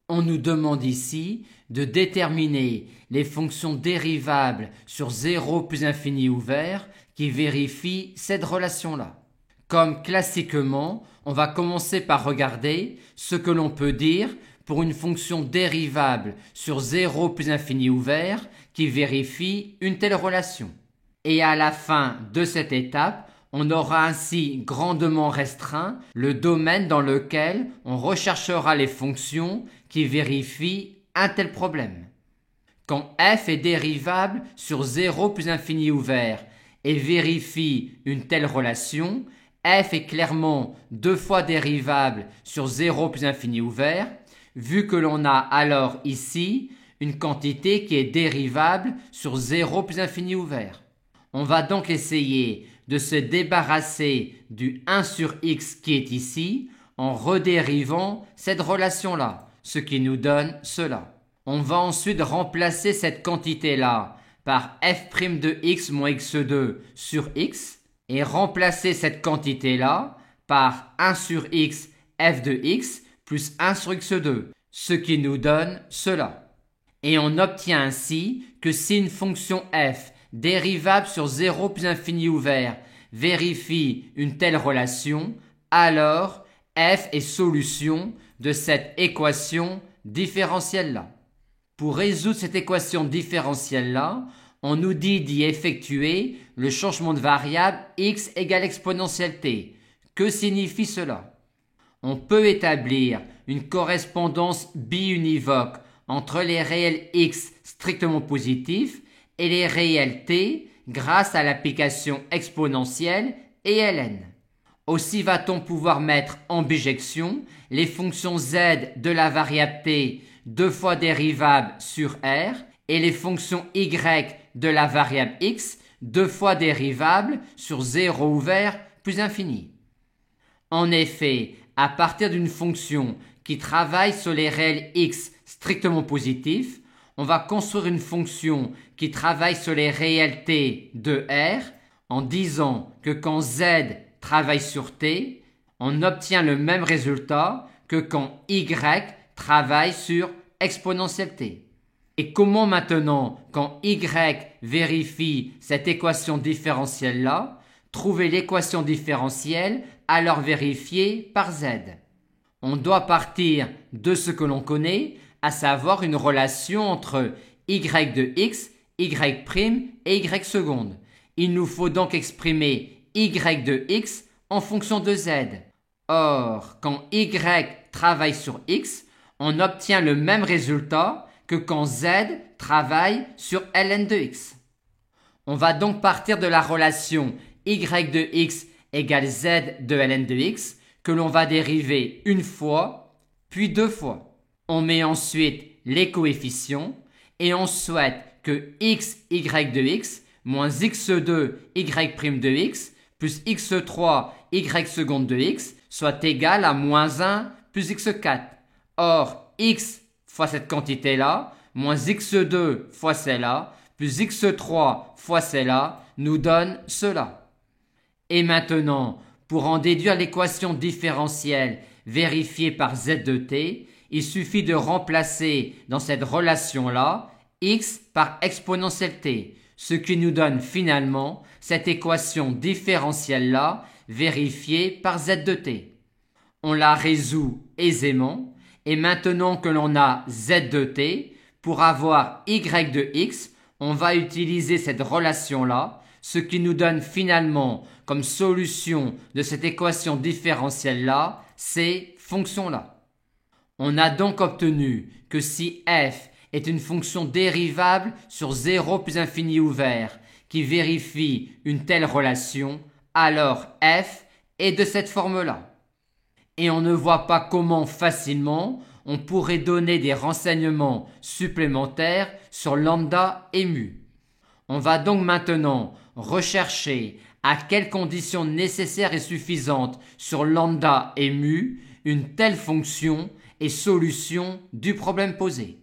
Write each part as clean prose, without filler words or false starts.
On nous demande ici de déterminer les fonctions dérivables sur 0 plus infini ouvert qui vérifient cette relation-là. Comme classiquement, on va commencer par regarder ce que l'on peut dire pour une fonction dérivable sur 0 plus infini ouvert qui vérifie une telle relation. Et à la fin de cette étape, on aura ainsi grandement restreint le domaine dans lequel on recherchera les fonctions qui vérifient un tel problème. Quand f est dérivable sur 0 plus infini ouvert et vérifie une telle relation, f est clairement 2 fois dérivable sur 0 plus infini ouvert, vu que l'on a alors ici une quantité qui est dérivable sur 0 plus infini ouvert. On va donc essayer de se débarrasser du 1 sur x qui est ici en redérivant cette relation-là, ce qui nous donne cela. On va ensuite remplacer cette quantité-là par f' de x moins x2 sur x et remplacer cette quantité-là par 1 sur x f de x plus 1 sur x2, ce qui nous donne cela. Et on obtient ainsi que si une fonction f dérivable sur 0 plus infini ouvert vérifie une telle relation, alors f est solution de cette équation différentielle-là. Pour résoudre cette équation différentielle-là, on nous dit d'y effectuer le changement de variable x égale exponentielle t. Que signifie cela? On peut établir une correspondance biunivoque entre les réels x strictement positifs et les réels t grâce à l'application exponentielle et ln. Aussi va-t-on pouvoir mettre en bijection les fonctions z de la variable t 2 fois dérivable sur r et les fonctions y de la variable x 2 fois dérivable sur 0 ouvert plus infini. En effet, à partir d'une fonction qui travaille sur les réels x strictement positifs, on va construire une fonction qui travaille sur les réels t de r en disant que quand z travaille sur t, on obtient le même résultat que quand y travaille sur exponentielle t. Et comment maintenant, quand y vérifie cette équation différentielle-là, trouver l'équation différentielle alors vérifiée par z? On doit partir de ce que l'on connaît, à savoir une relation entre y de x, y' et y seconde. Il nous faut donc exprimer y de x en fonction de z. Or, quand y travaille sur x, on obtient le même résultat que quand z travaille sur ln de x. On va donc partir de la relation y de x égale z de ln de x que l'on va dériver une fois, puis 2 fois. On met ensuite les coefficients et on souhaite que x, y de x moins x2, y' de x plus x3, y seconde de x soit égal à moins 1 plus x4. Or, x fois cette quantité-là, moins x2 fois celle-là, plus x3 fois celle-là, nous donne cela. Et maintenant, pour en déduire l'équation différentielle vérifiée par z de t, il suffit de remplacer dans cette relation-là x par exponentielle t, ce qui nous donne finalement cette équation différentielle-là vérifiée par z de t. On la résout aisément et maintenant que l'on a z de t, pour avoir y de x, on va utiliser cette relation-là, ce qui nous donne finalement comme solution de cette équation différentielle-là ces fonctions-là. On a donc obtenu que si f est une fonction dérivable sur 0 plus infini ouvert qui vérifie une telle relation, alors f est de cette forme-là. Et on ne voit pas comment facilement on pourrait donner des renseignements supplémentaires sur lambda et mu. On va donc maintenant rechercher à quelles conditions nécessaires et suffisantes sur lambda et mu une telle fonction est solution du problème posé.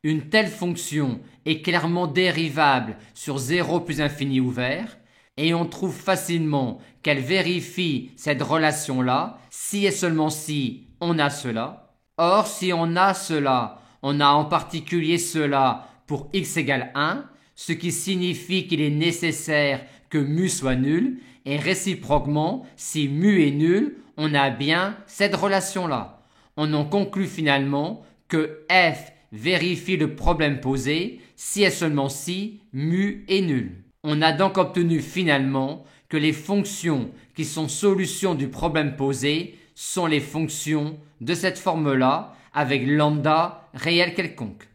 Une telle fonction est clairement dérivable sur 0 plus infini ouvert et on trouve facilement qu'elle vérifie cette relation-là si et seulement si on a cela. Or, si on a cela, on a en particulier cela pour x égale 1, ce qui signifie qu'il est nécessaire que mu soit nul, et réciproquement, si mu est nul, on a bien cette relation-là. On en conclut finalement que f vérifie le problème posé si et seulement si mu est nul. On a donc obtenu finalement que les fonctions qui sont solutions du problème posé sont les fonctions de cette forme-là avec lambda réel quelconque.